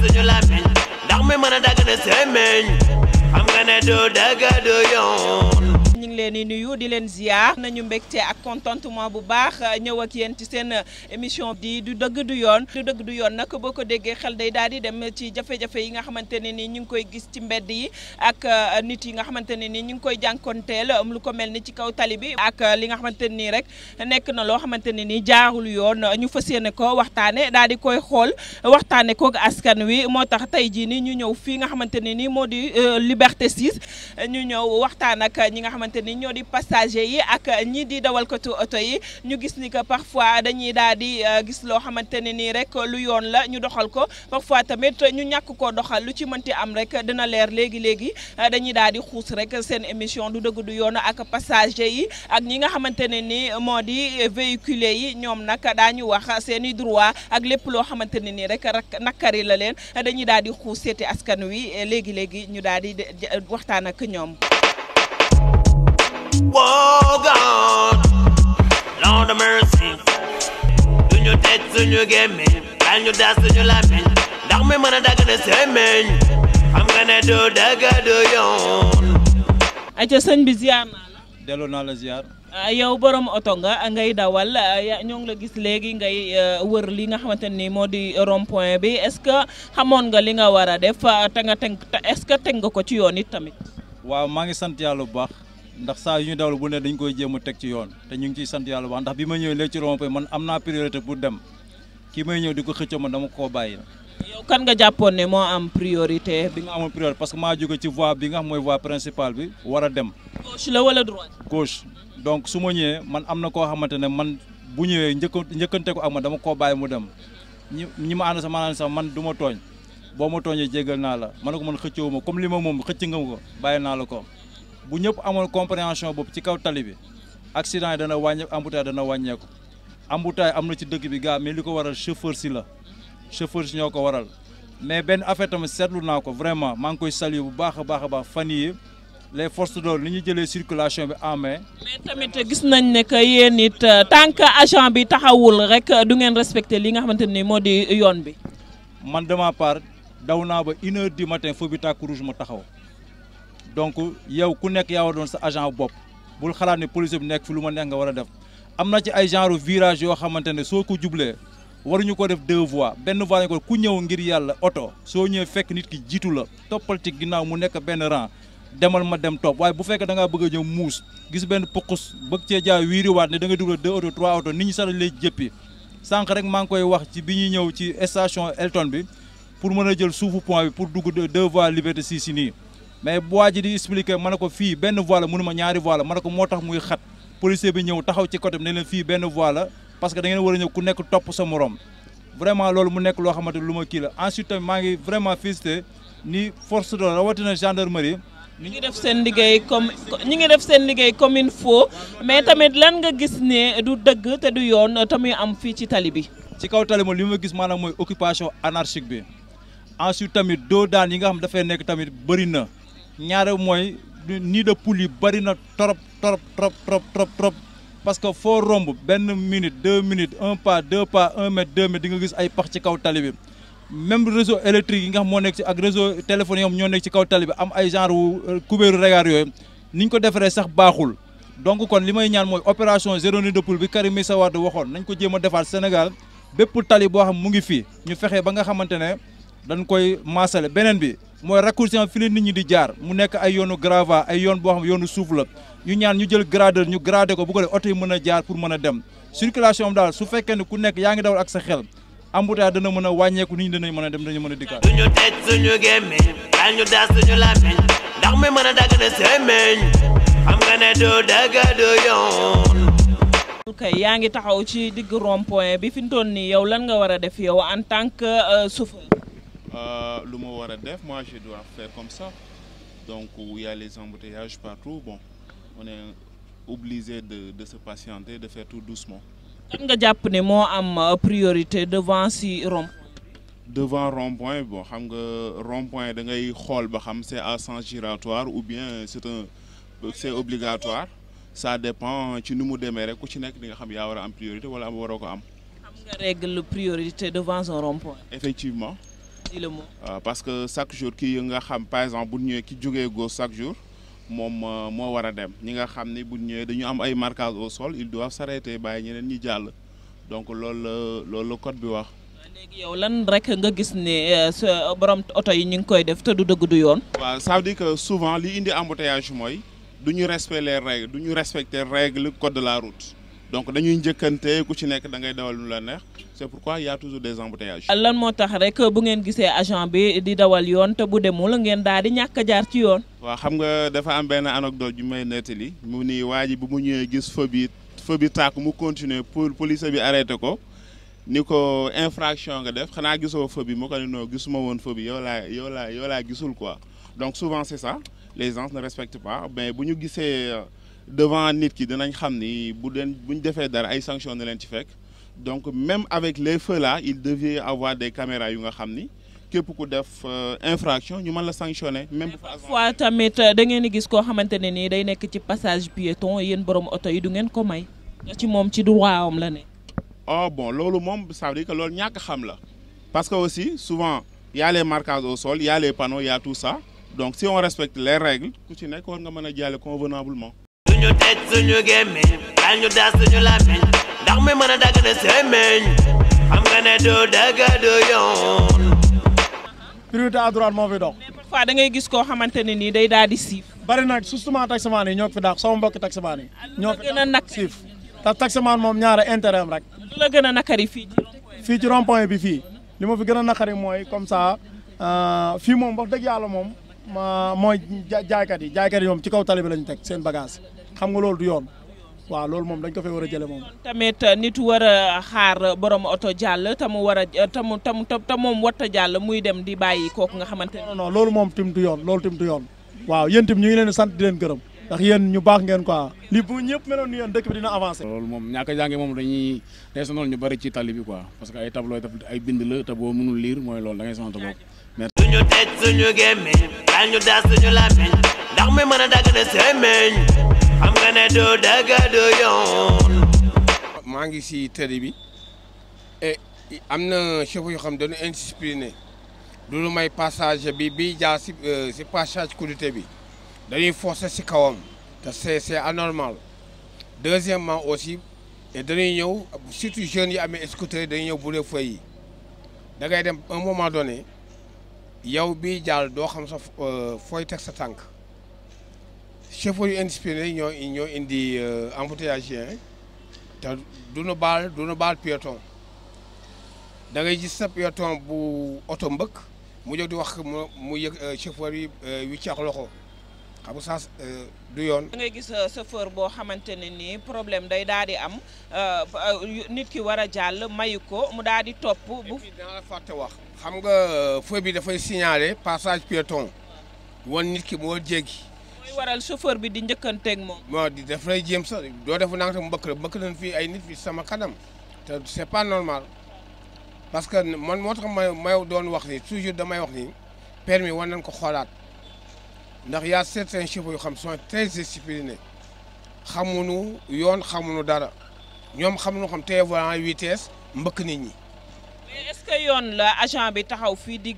suñu làmmiñ ndax mi mën a dagg na semeñ xam nga ne du dëgg du yoon. ñu ngi leen di nuyu di leen ziar nañu mbégte ak contentement bu baax ñëw ak yéen ci seen émission di du dëgg du yoon nag boo ko déggee xel day daal di dem ci jafe-jafe yi nga xamante ne ni ñu ngi koy gis ci mbedd yi ak nit yi nga xamante ne ni ñu ngi koy jànkonteel lu ko mel ni ci kaw tali bi ak li nga xamante ne nii rek nekk na loo xamante ne ni jaarul yoon ñu fas yéene ko waxtaane daal di koy xool waxtaane koog askan wi moo tax tey jii ni ñu ñëw fii nga xamante ne ni moo di Liberté 6 ñu ñëw waxtaan ak ñi nga xamante ni ñoo di passager yi ak ñii di dawalkatu oto yi ñu gis ni que parfois dañuy daal di gis loo xamante ne nii rek lu yoon la ñu doxal ko parfois tamit ñu ñàkk koo doxal lu ci mënti am rek dina leer léegi dañuy daal di xuus rek seen émission du dëgg du yoon ak passager yi ak ñi nga xamante ne ni moo di véhiculé yi ñoom nag daañu wax seen i droit ak lépp loo xamante ne nii rek nakari la leen dañuy daal di xuus seeti askan wi léegi ñu daal di waxtaan ak ñoom. Oh God, Lord of mercy. Duñu tëj suñu gémmiñ bal ñu das suñu làmmiñ ndax mi mën a dagg na semeñ xam nga ne du dëgg du yoon. ayca sëñ bi ziar naa la. delloo naa la ziar. yow borom oto nga ngay dawal ñoo ngi la gis léegi ngay wër li nga xamante ni moo di rond point bi est-ce que xamoon nga li nga war a def te nga teg est-ce que teg nga ko ci yoon it tamit. waaw maa ngi sant yàlla bu baax ndax saa yu ñu dawal bu ne dañ koy jéem a teg ci yoon te ñu ngi ciy sant yàlla bu baax ndax bi ma ñëwee léegi ci rond point man am naa priorité pour dem kii may ñëw di ko xëccoo man dama koo bàyyi. yow kan nga jàppoon ne moo am priorité bi. nga amoon priorité parce que maa jóge ci voie bi nga xam mooy voie principale bi war a dem. gauche la wala droite. gauche donc su ma ñëwee man am na koo xamante ne man bu ñëwee njëkkante ko ak man dama koo bàyyi mu dem ñi ma ànd sax man du ma tooñ boo ma tooñee jéggal naa la ma ne ko man xëccoo ma comme li ma moom xëcc nga ko bàyyi naa la ko bu ñëpp amoon compréhension boobu ci kaw tali bi accident yi dana wàññeeku embouteillage dana wàññeeku embouteillage am na ci dëkk bi gaa mais li ko waral chauffeur si ñoo ko waral mais benn affaire tamit seetlu naa ko vraiment maa ngi koy saluer bu baax a baax fan yii les forces de l'ordre ni ñu jëlee circulation bi en main. mais tamit gis nañ ne que yéen it tant que agent bi taxawul rek du ngeen respecté li nga xamante ni moo di yoon bi. man de ma part daw naa ba 1h du matin feu bi tàkk rouge ma taxaw donc yow ku nekk yaa war doon sa agent bopp bul xalaat ne policier bi nekk fi lu ma neex nga war a def am na ci ay genre virage yoo xamante ne soo ko jublee waruñu ko def 2 voies benn voie ko ku ñëw ngir yàlla oto soo ñëwee fekk nit ki jiitu la toppal ci ginnaaw mu nekk benn rang demal ma dem topp waaye bu fekkee da ngaa bëgg a ñëw muus gis benn puqus bëgg cee jaay wiiriwaat ne da nga dugal 2 auto 3 auto nit ñi sax dañ lay jëppi sànq rek maa ngi koy wax ci bi ñuy ñëw ci station Elton bi pour mën a jël suufu pont bi pour dugg 2 voies Liberté 6 yi nii mais bu waa ji di expliquer ma ne ko fii benn voie la mënuma ñaari voie la ma ne ko moo tax muy xat policier bi ñëw taxaw ci côté bi ne leen fii benn voie la parce que da ngeen war a ñëw ku nekk topp sa morom vraiment loolu mu nekk loo xamante lu ma kii la ensuite tamit maa ngi vraiment félicité ni force de rawatina gendarmerie. ñi ngi def seen liggéey comme il faut mais tamit lan nga gis ne du dëgg te du yoon te muy am fii ci tali bi. ci kaw tali moom li ma gis maanaam mooy occupation anarchique bi ensuite tamit doo daan yi nga xam dafay nekk tamit bëri na ñaare mooy nid de poule yi bëri na trop parce que foo romb benn minute 2 minutes 1 pas 2 pas 1 mètre 2 mètres di nga gis ay pax ci kaw tali bi même réseau électrique yi nga xam moo nekk ci ak réseau téléphone yi ñoo nekk ci kaw tali bi am ay genre kubéeru regard yooyu ni ñu ko defaree sax baaxul donc kon li may ñaan mooy opération zéro nid de poule bi Karim Meïssa Wade waxoon nañ ko jéem a defaat Sénégal bépp tali boo xam mu ngi fii ñu fexe ba nga xamante ne dañ koy maasale beneen bi mooy raccourcissement fi leen nit ñi di jaar mu nekk ay yoonu grava ay yoon boo xam yoonu suuf la ñu ñaan ñu jël gradeur ñu gradé ko bu ko def oto yi mën a jaar pour mën a dem circulation am daal su fekkee ne ku nekk yaa ngi dawal ak sa xel embouteillage dana mën a wàññeeku nit ñi danañ mën a dem danañ mën a dikkaat. duñu tëj suñu gémmiñ bal ñu das suñu làmmiñ ndax mi mën a dagg na semeñ xam nga ne du dëgg du yoon. kay yaa ngi taxaw ci digg rond point bi fi mu toll nii yow lan nga war a def yow en tant que chauffeur. lu ma war a def moi je dois faire comme ça donc il y a les embouteillages partout bon on est obligé de se patienter de faire tout doucement. kan nga jàpp ne moo am priorité devant si rond-point. devant rond-point bon xam nga rond-point da ngay xool ba xam c'est à sens giratoire ou bien c'est obligatoire ça dépend ci nu mu demee rek ku ci nekk di nga xam yaa war a am priorité wala am waroo ko am. xam nga règle priorité devant un rond-point. effectivement. di le mot. parce que chaque jour ki nga xam par exemple bu ñëwee ki jógee gauche chaque jour moom moo war a dem ñi nga xam ni bu ñëwee dañu am ay marquages au sol ils doivent s'arrêter bàyyi ñeneen ñi jàll donc loolu la code bi wax. léegi yow lan rek nga gis ne sa borom oto yi ñu ngi koy def te du dëgg du yoon. waaw ça veut dire que souvent li indi embouteillage mooy du ñu respecter règle code de la route donc dañuy njëkkante ku ci nekk da ngay dawal lu la neex c'est pourquoi il y a toujours des embouteillages. lan moo tax rek bu ngeen gisee agent bi di dawal yoon te bu demul ngeen daal di ñàkk a jaar ci yoon. waaw xam nga dafa am benn anecdote ju may nettali mu ni waa ji bu mu ñëwee gis feu bi tàkk mu continuer pour police bi arrêté ko. ni ko infraction nga def xanaa gisoo feu bi moo ko ne non gisuma woon feu bi yow laa gisul quoi donc souvent c'est ça les gens ne respectent pas mais bu ñu gisee devant nit ki dinañ xam ni bu ñu defee dara ay sanctions ne leen ci fekk donc même avec les feux là il devait avoir des caméras yu nga xam ni képp ku def infraction ñu mën la sanctionner même. parfois tamit da ngeen di gis koo xamante ne nii day nekk ci passage piéton yéen borom oto yi du ngeen ko may ci moom ci droit am la ne. Oh bon, loolu moom ça veut dire que loolu ñàkk xam la parce que aussi souvent il y a les marquages au sol il y a les panneaux il y a tout ça donc si on respecte les règles ku ci nekk war nga mën a jàlle convenablement. suñu tëj suñu gémmiñ daal ñu daas suñu làmmiñ ndax mi mën a dagg ne semeñ xam nga ne du dëgg du yoon. priorité à droite moo fi dox. parfois da ngay gis koo xamante ne nii day daal di siif. bari nag justement taximaan yi ñoo ko fi daax sama mbokki taximaan yi. ñoo fi gën a nag siif te taximaan moom ñaara intérêt am rek. lu la gën a nakari fii ci rond point bi fii li ma fi gën a nakari mooy comme ça fii moom wax dëgg yàlla moom mooy jaaykat yi moom ci kaw tali bi lañu teg seen bagage xam nga loolu du yoon waaw loolu moom dañ ko fay war a jële moom. tamit nit war a xaar borom oto jàll te mu war a te moom warta jàll muy dem di bàyyi kooku nga xamante ne. non loolu moom tim du yoon waaw yéen tim ñu ngi leen di sant di leen gërëm. ndax yéen ñu baax ngeen quoi li bu ñëpp meloon ni yéen dëkk bi dina avancé. loolu moom ñàkk a jànge moom dañuy sonal ñu bari ci tali bi quoi parce que ay tableau ay bind la te boo mënul lire mooy loolu da ngay sonal sa bopp. suñu tëj suñu gémmiñ daal ñu daas suñu làmmiñ ndax mi mën a dagg ne semeñ xam nga ne du dëgg du yoon. maa ngi si tëri bi et am na chauffeur yoo xam dañu indiscipliné du lu may passage bi jaar si passage Kourouté bi. dañuy forcer ci kawam te c'est anormal deuxièmement aussi dañuy ñëw surtout jeunes yi amee scooter dañuy ñëw bu dee feu yi da ngay dem un moment donné yow bii jàll doo xam sa fooy teg sa tànk chauffeur yu indiscipliné ñoo indi embouteillage yi te duñu baal piéton da ngay gis sa piéton bu oto mbëkk mu jóg di wax mu yëg chauffeur yi wiccax loxo. xam nga ça du yoon. da ngay gis chauffeur boo xamante ne nii problème day daal di am nit ki war a jàll mayu ko mu daal di topp. bu dina la fàtte wax. xam nga feu bi dafay signaler passage piéton wan nit ki moo jéggi. mooy waral chauffeur bi di njëkkanteeg moom. moo di daf lay jéem sax doo def nang tam mbëkk nañ fii ay nit fi sama kanam te c'est pas normal parce que man moo tax may doon wax ni toujours damay wax ni permis war nañ ko xoolaat. ndax y a certains chauffeurs yoo xam sont très disciplinés xamuñu yoon xamuñu dara ñoom xamuñu xam téye volant vitesse mbëkk nit ñi. mais est-ce que yoon la agent bi taxaw fii di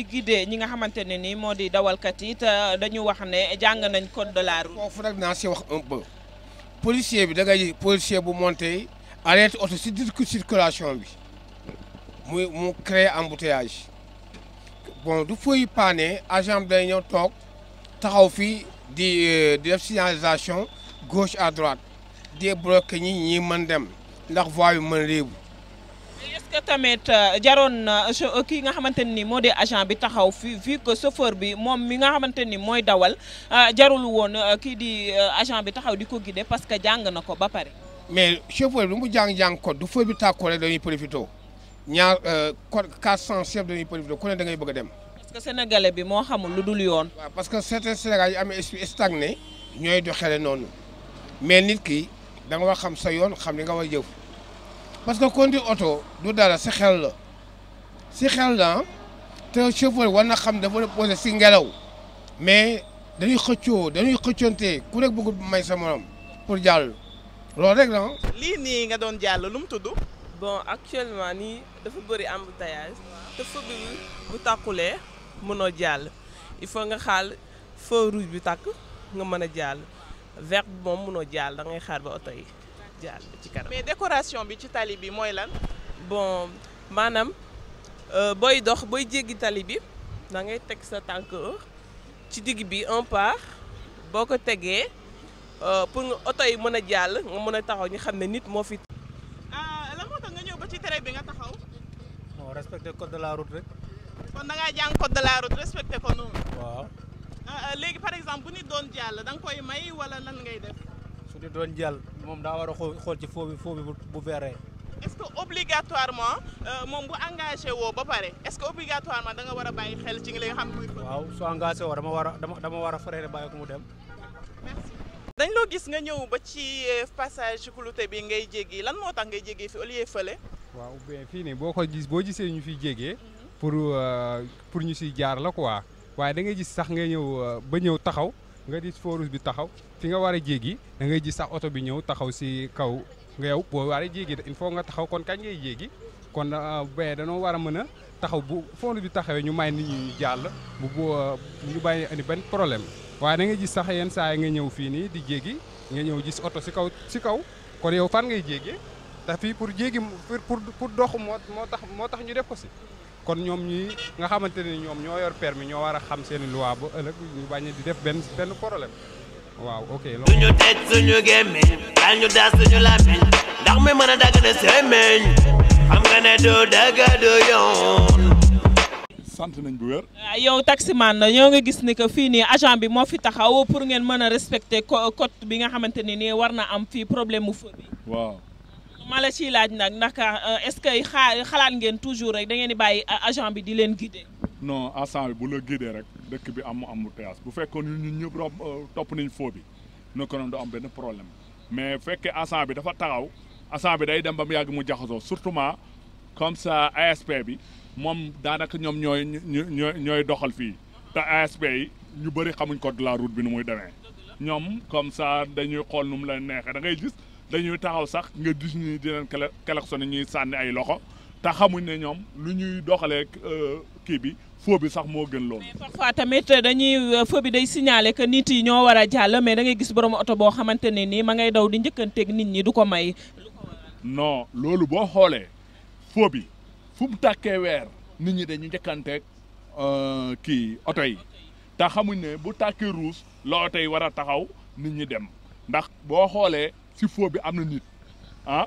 guider ñi nga xamante ne nii moo di dawalkat yi te dañu wax ne jàng nañ code de la route. foofu rek naa si wax un peu policier bi da ngay policier bu monté arrêté oto si circulation bi mu créé embouteillage bon du fooy paane agent bi day ñëw toog. taxaw fii di def signalisation gauche à droite di bloqué ñi mën dem ndax voie bi mën libre. est-ce que tamit jaroon na kii nga xamante ni moo di agent bi taxaw fii que chauffeur bi moom mi nga xamante ni mooy dawal jarul woon kii di agent bi taxaw di ko guider parce que jàng na ko ba pare. mais chauffeur bi lu mu jàng code du feu bi tàkkoo rek dañuy profité ñaar code 400 chef dañuy profité ku ne da ngay bëgg a dem. parce que sénégalais bi moo xamul lu dul yoon. waaw parce que certains sénégalais yi amee esprit stagné ñooy doxale noonu mais nit ki da nga war xam sa yoon xam li nga war jëf parce que conduire oto du dara si xel la te chauffeur war na xam dafa posé si ngelaw mais dañuy xëccoonte ku nekk bëgg may sa morom pour jàll loolu rek la. lii nii nga doon jàll lu mu tudd. bon actuellement nii dafa bëri embouteillage te feu bi bu tàkkulee mënoo jàll il faut nga xaal feu rouge bi tàkk nga mën a jàll vert bi moom mënoo jàll da ngay xaar ba oto yi jàll ci kanam. mais décoration bi ci tali bi mooy lan. bon maanaam booy dox booy jéggi tali bi da ngay teg sa tànk ci digg bi un pas boo ko tegee pour nga oto yi mën a jàll nga mën a taxaw ñu xam ne nit moo fi. lan moo tax nga ñëw ba ci trait bi nga taxaw. bon respecter code de la route rek. kon da ngaa jàng code de la route respecté ko noonu. waaw. léegi par exemple bu nit doon jàll da nga koy may wala lan ngay def. su nit doon jàll moom daa war a xool ci feu bi bu verree. est-ce que obligatoirement moom bu engagé woo ba pare est-ce que obligatoirement da nga war a bàyyi xel ci li nga xam ne mooy. waaw su engagé woo dama war a freiner bàyyi ko mu dem. merci. dañ loo gis nga ñëw ba ci passage clouté bi ngay jéggi lan moo tax ngay jéggee fi au lieu fële. waaw bien fii nii boo gisee ñu fiy jéggee pour ñu siy jaar la quoi waaye da ngay gis sax nga ñëw ba ñëw taxaw nga gis feu rouge bi taxaw fi nga war a jéggi da ngay gis sax oto bi ñëw taxaw si kaw nga yow boo war a jéggi il faut nga taxaw kon kañ ngay jéggi kon ba danoo war a mën a taxaw bu feu rouge bi taxawee ñu may nit ñi ñu jàll ñu bàyyi andi benn problème waaye da ngay gis sax yenn saa yi nga ñëw fii nii di jéggi nga ñëw gis oto si kaw kon yow fan ngay jéggee te fii pour jéggi pour dox moo tax ñu def ko si kon ñoom ñi nga xamante ne ñoom ñoo yor permis ñoo war a xam seen loi ba ëllëg ñu bañ di def benn problème waaw ok. suñu tëj suñu gémmiñ daal ñu daas suñu làmmiñ ndax mi mën a dagg ne semeñ xam nga ne du dëgg du yoon. sant nañ bu wér. yow taximan la ñoo nga gis ni que fii nii agent bi moo fi taxaw pour ngeen mën a respecter code bi nga xamante ni nii war na am fii problème mu feu bi. waaw. ma la ciy laaj nag ndax est-ce que xalaat ngeen toujours rek da ngeen di bàyyi agent bi di leen guider. non agent bi bu la guider rek dëkk bi am embouteillage bu fekkoon ñun ñëpp topp nañ feu bi ne ko noonu du am benn problème mais fekkee agent bi dafa taxaw agent bi day dem ba mu yàgg mu jaxasoo surtout comme ça ASP bi moom daanaka ñoom ñooy doxal fii te ASP yi ñu bëri xamuñ code de la route bi nu muy demee ñoom comme ça dañuy xool nu mu leen neexee da ngay gis. dañuy taxaw sax nga gis ñi di leen klaxonné ñuy sànni ay loxo te xamuñ ne ñoom lu ñuy doxalee kii bi feu bi sax moo gën loolu. mais parfois tamit dañuy feu bi day signaler que nit yi ñoo war a jàll mais da ngay gis borom oto boo xamante ne nii ma ngay daw di njëkkanteeg nit ñi du ko may. non loolu boo xoolee feu bi fu mu tàkkee weer nit ñi dañu njëkkanteeg kii oto yi te xamuñ ne bu tàkkee rouge la oto yi war a taxaw nit ñi dem ndax boo xoolee. si feu bi am na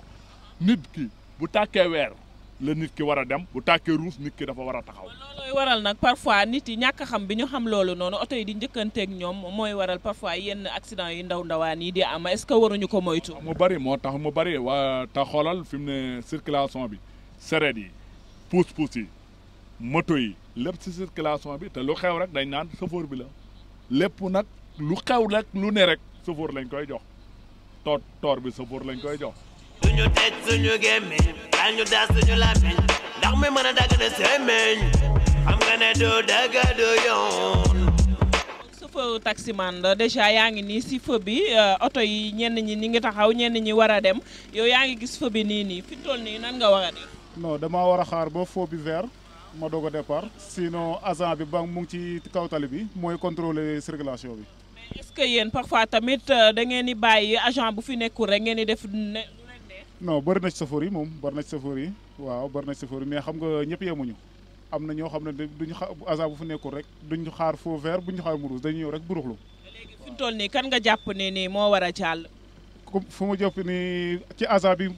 nit ki bu tàkkee weer la nit ki war a dem bu tàkkee ruus nit ki dafa war a taxaw. loolooy waral nag parfois nit yi ñàkk xam bi ñu xam loolu noonu oto yi di njëkkanteeg ñoom mooy waral parfois yenn accident yu ndawaan yi di am est-ce que waruñu ko moytu. mu bari moo tax mu bari waa te xoolal fi mu ne circulation bi sareet yi pousse-pousse yi moto yi lépp si circulation bi te lu xew rek dañ naan chauffeur bi la lépp nag lu xew rek lu ne rek chauffeur lañ koy jox. toor bi sa boor lañ koy jox. suñu tëj suñu gémmiñ daal ñu daas suñu làmmiñ ndax mi mën a dagg ne semeñ xam nga ne du dëgg du yoon. chauffeur taximan la déjà yaa ngi nii si feu bi oto yi ñenn ñi ni ngi taxaw ñenn ñi war a dem yow yaa ngi gis feu bi nii fi toll nii nan nga war a def. non damaa war a xaar ba feu bi vert ma doog a départ sinon agent bi mu ngi ci kaw tali bi mooy contrôler circulation bi. est-ce que yéen parfois tamit da ngeen di bàyyi agent bu fi nekkul rek ngeen di def lu leen neex. non bëri na ci chauffeur yi moom bëri na ci chauffeur yi waaw bëri na ci chauffeur yi mais xam nga ñëpp yemuñu am na ñoo xam ne duñu agent bu fi nekkul rek duñu xaar feu vert buñu xaar mu rouge dañuy ñëw rek buruxlu. léegi fi mu toll nii kan nga jàpp ne nii moo war a jàll. comme fu mu jàpp ni ci agent bi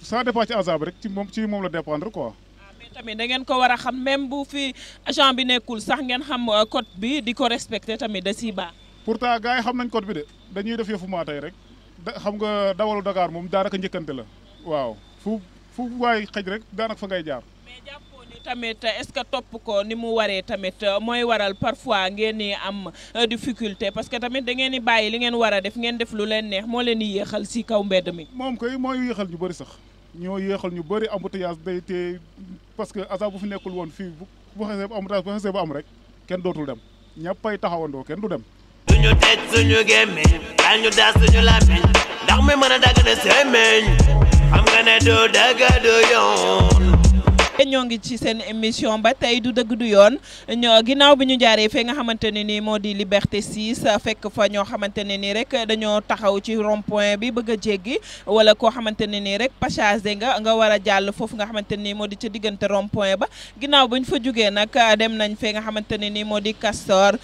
ça dépend ci agent bi rek ci moom la dépendre quoi. mais tamit da ngeen ko war a xam même bu fi agent bi nekkul sax ngeen xam code bi di ko respecté tamit da ciy baax. pourtant gars yi xam nañ code bi de dañuy def yëfu maa tey rek xam nga dawalu Dakar moom daanaka njëkkante la waaw fu waay xëj rek daanaka fa ngay jaar. mais jàppoo ni tamit est-ce que topp ko ni mu waree tamit mooy waral parfois ngeen ni am difficulté parce que tamit da ngeen di bàyyi li ngeen war a def ngeen def lu leen neex moo leen di yéexal si kaw mbedd mi. moom koy mooy yéexal ñu bëri sax ñoo yéexal ñu bëri embouteillage day te parce que agent bu fi nekkul woon fii bu xasee ba embouteillage bu xasee ba am rek kenn dootul dem ñëppay taxawandoo kenn du dem. suñu tëj suñu gémmiñ daal ñu daas suñu làmmiñ ndax mi mën a dagg ne semeñ xam nga ne du dëgg du yoon. ñoo ngi ci seen émission ba tey du dëgg du yoon ñoo ginnaaw bi ñu jaaree fee nga xamante ne nii moo di Liberté 6 fekk fa ñoo xamante ne nii rek dañoo taxaw ci rond point bi bëgg a jéggi wala koo xamante ne nii rek passage nga war a jàll foofu nga xamante ne nii moo di ca diggante rond point ba ginnaaw bu ñu fa jugee nag dem nañ fee nga xamante ne nii moo di Castor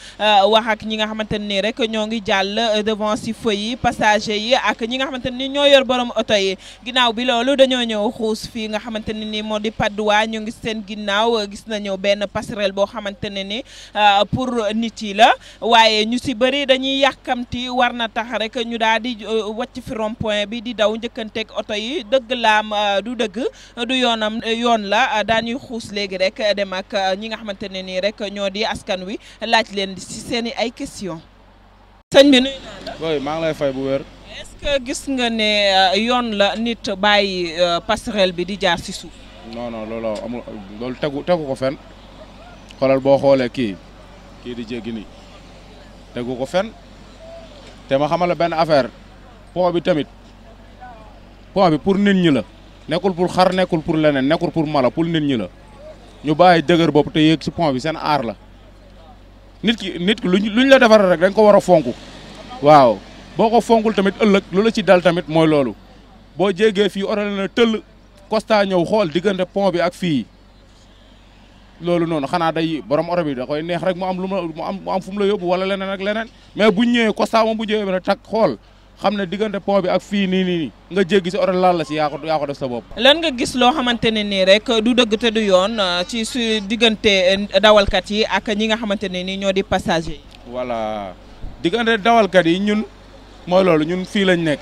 wax ak ñi nga xamante ne nii rek ñoo ngi jàll devant si feu yi passager yi ak ñi nga xamante ne nii ñoo yor borom oto yi ginnaaw bi loolu dañoo ñëw xuus fii nga xamante ne nii moo di Padoua ñu ngi seen ginnaaw gis nañu benn passerelle boo xamante ne ni pour nit yi la waaye ñu si bëri dañuy yàkkamti war na tax rek ñu daal di wàcc fi rond point bi di daw njëkkanteeg oto yi dëgg laam du dëgg du yoon la daañuy xuus léegi rek dem ak ñi nga xamante ne nii rek ñoo di askan wi laaj leen si seen i ay question sëñ bi nuyu naa la. oui maa ngi lay fay bu wér. est-ce que gis nga ne yoon la nit bàyyi passerelle bi di jaar si suuf. non loolu amul loolu tegu ko fen xoolal boo xoolee kii di jéggi nii tegu ko fen te ma xamal la benn affaire pont bi tamit pont bi pour nit ñi la nekkul pour xar nekkul pour leneen nekkul pour mala pour nit ñi la ñu bàyyi dëgër bopp te yéeg ci pont bi seen aar la nit ki luñ la defaral rek dañ ko war a fonk waaw boo ko fonkul tamit ëllëg lu la ci dal tamit mooy loolu boo jéggee fii oto na tëll Costa ñëw xool diggante pont bi ak fii loolu noonu xanaa day borom oto bi da koy neex rek mu am mu am fu mu la yóbbu wala leneen ak leneen mais buñ ñëwee Costa moom bu ñëwee rek tak xool xam ne diggante pont bi ak fii nii nga jéggi si oto laal la si yaa ko def sa bopp. lan nga gis loo xamante ne nii rek du dëgg te du yoon ci su diggante dawalkat yi ak ñi nga xamante ne nii ñoo di passager yi. voilà diggante dawalkat yi ñun mooy loolu ñun fii lañ nekk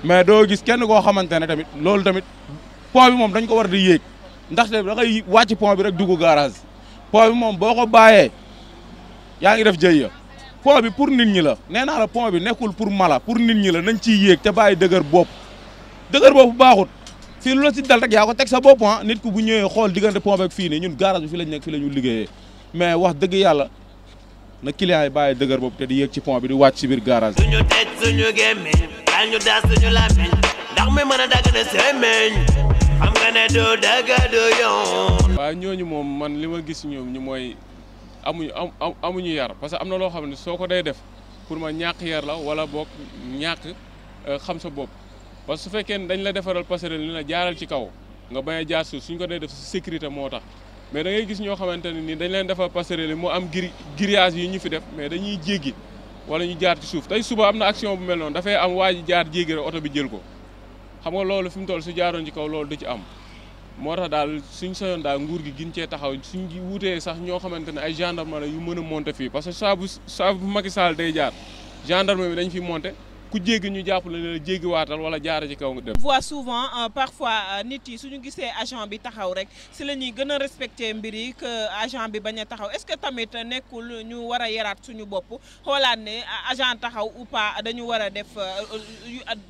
mais doo gis kenn koo xamante ne tamit loolu tamit. pont bi moom dañ ko war di yéeg ndaxte da ngay wàcc pont bi rek dugg garage pont bi moom boo ko bàyyee yaa ngi def jëy pont bi pour nit ñi la nee naa la pont bi nekkul pour mala pour nit ñi la nañ ciy yéeg te bàyyi dëgër bopp baaxut fii lu la si dal rek yaa ko teg sa bopp nit ku bu ñëwee xool diggante pont bi ak fii nii ñun garage bi fi lañ nekk fi la ñu liggéeyee mais wax dëgg yàlla na client yi bàyyi dëgër bopp te di yéeg ci pont bi di wàcc si biir garage suñu tëj suñu gémmiñ daal ñu daas suñu làmmiñ ndax mi mën a dagg na semeñ xam nga ne du dëgg du yoon. waaw ñooñu moom man li ma gis ñoom ñu mooy amuñu yar parce que am na loo xam ne soo ko day def pour ma ñàkk yar la wala boog ñàkk xam sa bopp parce que su fekkee ne dañ la defaral passerelle ni la jaaral ci kaw nga bañ a jaar suuf suñ ko day def si sécurité moo tax mais da ngay gis ñoo xamante ne ni dañ leen defal passerelle mu am grillage yi ñu fi def mais dañuy jéggi wala ñu jaar ci suuf tey suba am na action bu mel noonu dafay am waa ji jaar jéggi rek oto bi jël ko. xam nga loolu fi mu toll su jaaroon ci kaw loolu du ci am moo tax daal suñ soyoon daal nguur gi gin cee taxaw suñ wutee sax ñoo xamante ne ay gendarme la yu mën a monter fii parce que saa bu Macky Sall day jaar gendarme bi dañ fi monter ku jéggi ñu jàpp la ne jéggi waatal wala jaara ci kaw nga dem. voit souvent parfois nit yi suñu gisee agent bi taxaw rek si la ñuy gën a respecter mbir yi que agent bi bañ a taxaw est-ce que tamit nekkul ñu war a yaraat suñu bopp xoolaat ne agent taxaw ou pas dañu war a def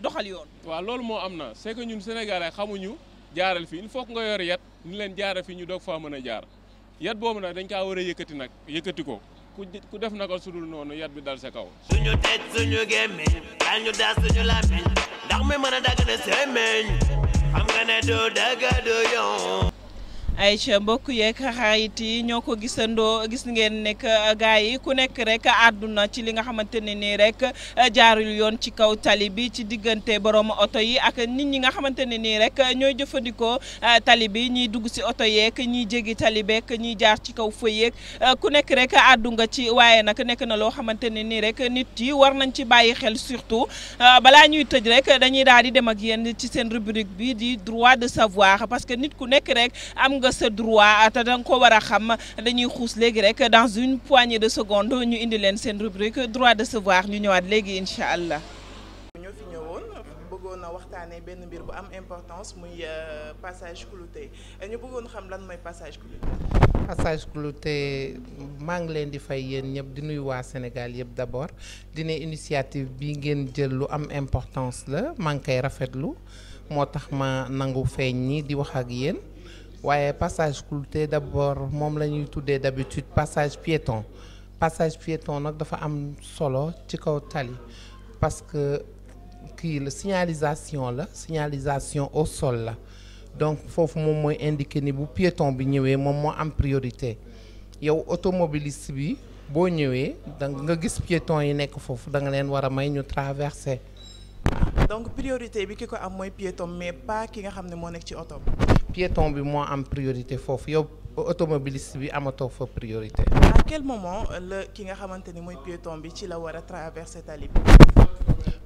doxal yoon. waaw loolu moo am na c'est que ñun Sénégalais xamuñu jaaral fii il faut que nga yor yat ni leen jaaral fii ñu doog faa mën a jaar yat boobu nag dañ kaa war a yëkkati ko. ku def naka sudul noonu yat bi dal sa kaw. suñu tëj suñu gémmiñ daal ñu daas suñu làmmiñ ndax mi mën a dagg na semeñ xam nga ne du dëgg du yoon. Aïcha mbokk yeeg xarit yi ñoo ko gisandoo gis ngeen nekk gars yi ku nekk rek àdduna ci li nga xamante ne nii rek jaarul yoon ci kaw tali bi ci diggante borom oto yi ak nit ñi nga xamante ne nii rek ñooy jëfandikoo tali bi ñiy dugg si oto yeeg ñiy jéggi tali beeg ñiy jaar ci kaw feu yeeg ku nekk rek àddu nga ci waaye nag nekk na loo xamante ne nii rek nit yi war nañ ci bàyyi xel surtout balaa ñuy tëj rek dañuy daal di dem ak yéen ci seen rubrique bi di droit de savoir parce que nit ku nekk rek am nga sa droit te danga ko war a xam dañuy xuus léegi rek dans une poignée de secondes ñu indi leen seen rubrique droit de savoir ñu ñëwaat léegi incha allah. ñoo fi ñëwoon bëggoon a waxtaanee benn mbir bu am importance muy passage clouté ñu bëggoon xam lan mooy passage clouté. passage clouté maa ngi leen di fay yéen ñëpp di nuyu waa Sénégal yëpp d'abord di ne initiative bi ngeen jël lu am importance la maa ngi koy rafetlu moo tax ma nangu feeñ ñi di wax ak yéen. waaye passage clouté d'abord moom la ñuy tuddee d'habitude passage piéton nag dafa am solo ci kaw tali parce que kii la signalisation au sol la donc foofu moom mooy indiqué ni bu piéton bi ñëwee moom moo am priorité yow automobiliste bi boo ñëwee da nga gis piéton yi nekk foofu da nga leen war a may ñu traverser. donc priorité bi ki ko am mooy piéton mais pas ki nga xam ne moo nekk ci oto. piéton bi moo am priorité foofu yow automobiliste bi amatoo fa priorité. à quel moment la ki nga xamante ni mooy piéton bi ci la war a traverser tali bi.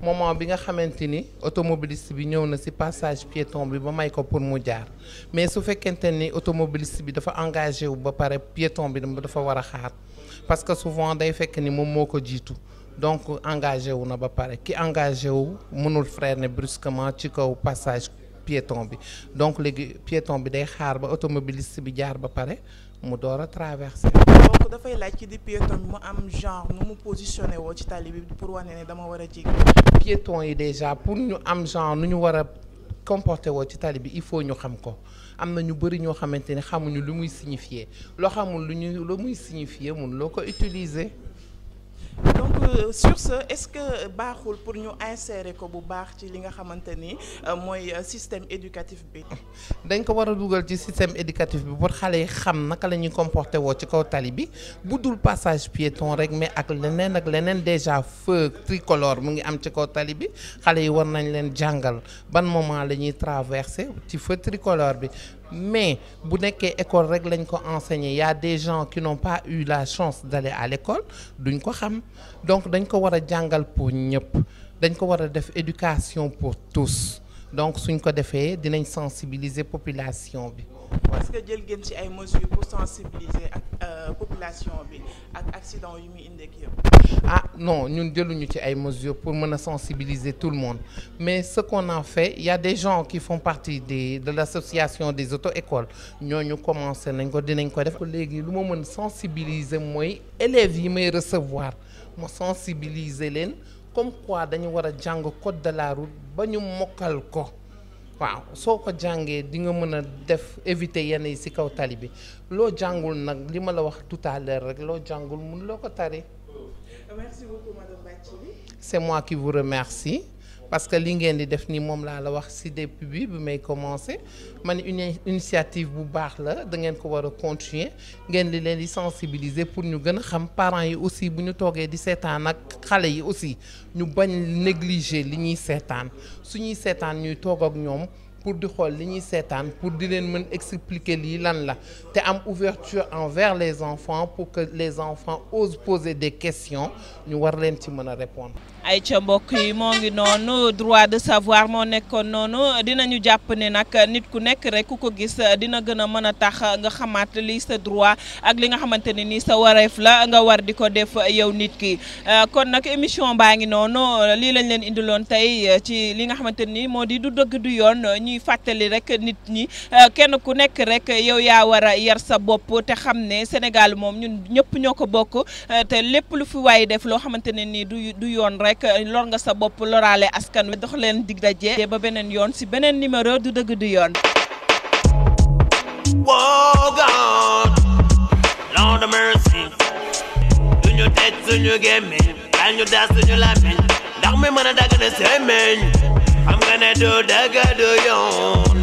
moment bi nga xamante ni automobiliste bi ñëw na ci passage piéton bi ba may ko pour mu jaar mais su fekkente ni automobiliste bi dafa engagé wu ba pare piéton bi dafa war a xaar parce que souvent day fekk ni moom moo ko jiitu donc engagé wu na ba pare ki engagé wu mënul freiner brusquement ci kaw passage piéton bi donc léegi piéton bi day xaar ba automobiliste bi jaar ba pare mu door a traverser. donc dafay laaj ci di piéton bi mu am genre nu mu positionné woo ci tali bi pour wane ne dama war a jéggi. piéton yi déjà pour ñu am genre nu ñu war a comporté woo ci tali bi il faut ñu xam ko am na ñu bëri ñoo xamante ne xamuñu lu muy signifier loo xamul lu muy signifier mun loo ko utiliser. donc sur ce est-ce que baaxul pour ñu insérer ko bu baax ci li nga xamante ni mooy système éducatif bi. dañ ko war a dugal ci système éducatif bi pour xale yi xam naka la ñuy comporter woo ci kaw tali bi bu dul passage piéton rek mais ak leneen déjà feu tricolore mu ngi am ci kaw tali bi xale yi war nañ leen jàngal ban moment la ñuy traverser ci feu tricolore bi. mais bu nekkee école rek lañ ko enseigner y a des gens qui n'ont pas eu la chance d'aller à l'école duñ ko xam donc dañ ko war a jàngal pour ñëpp dañ ko war a def éducation pour tous donc suñ ko defee dinañ sensibiliser population bi. est-ce que jël ngeen ci ay mesures pour sensibiliser ak population bi ak accident yu muy indi ak yëpp. ah non ñun jëluñu ci ay mesures pour mën a sensibiliser tout le monde mais ce qu'on a fait il y a des gens qui font partie de l'association des auto-écoles ñooñu commencé nañ ko dinañ ko def ko léegi lu ma mën sensibiliser mooy élèves yi may recevoir ma sensibiliser leen comme quoi dañu war a jàng code de la route ba ñu mokkal ko. waaw soo ko jàngee di nga mën a def éviter yenn yi ci kaw tali bi loo jàngul nag li ma la wax tout à l'heure rek loo jàngul mun loo ko tari. Merci beaucoup madame Bathily. C'est moi qui vous remercie parce que li ngeen di def nii moom laa la wax ci début bi may commencer man une initiative bu baax la da ngeen ko war a continuer ngeen di leen di sensibiliser pour ñu gën a xam parents yi aussi bu ñu toogee di seetaan ak xale yi aussi ñu bañ négliger li ñuy seetaan suñuy seetaan ñuy toog ak ñoom pour di xool li ñuy seetaan pour di leen mën expliquer lii lan la te am ouverture envers les enfants pour que les enfants osent poser des questions ñu war leen ci mën a répondre. ay ca mbokk yi moo ngi noonu droit de savoir moo nekkoon noonu dinañu jàpp ne nag nit ku nekk rek ku ko gis dina gën a mën a tax nga xamaat li sa droit ak li nga xamante ne nii sa wareef la nga war di ko def yow nit ki kon nag émission baa ngi noonu lii lañ leen indiloon tey ci li nga xamante ni moo di du dëgg du yoon ñuy fàttali rek nit ñi kenn ku nekk rek yow yaa war a yar sa bopp te xam ne Sénégal moom ñun ñëpp ñoo ko bokk te lépp lu fi waay def loo xamante ne nii du yoon rek lor nga sa bopp loraale askan wi dox leen dig daje ba beneen yoon ci beneen numéro du dëgg du yoon. Oh God, Lord of mercy. Suñu teg suñu gémmiñ bal ñu das suñu làmmiñ ndax mi mën a dagg na semeñ xam nga ne du dëgg du yoon.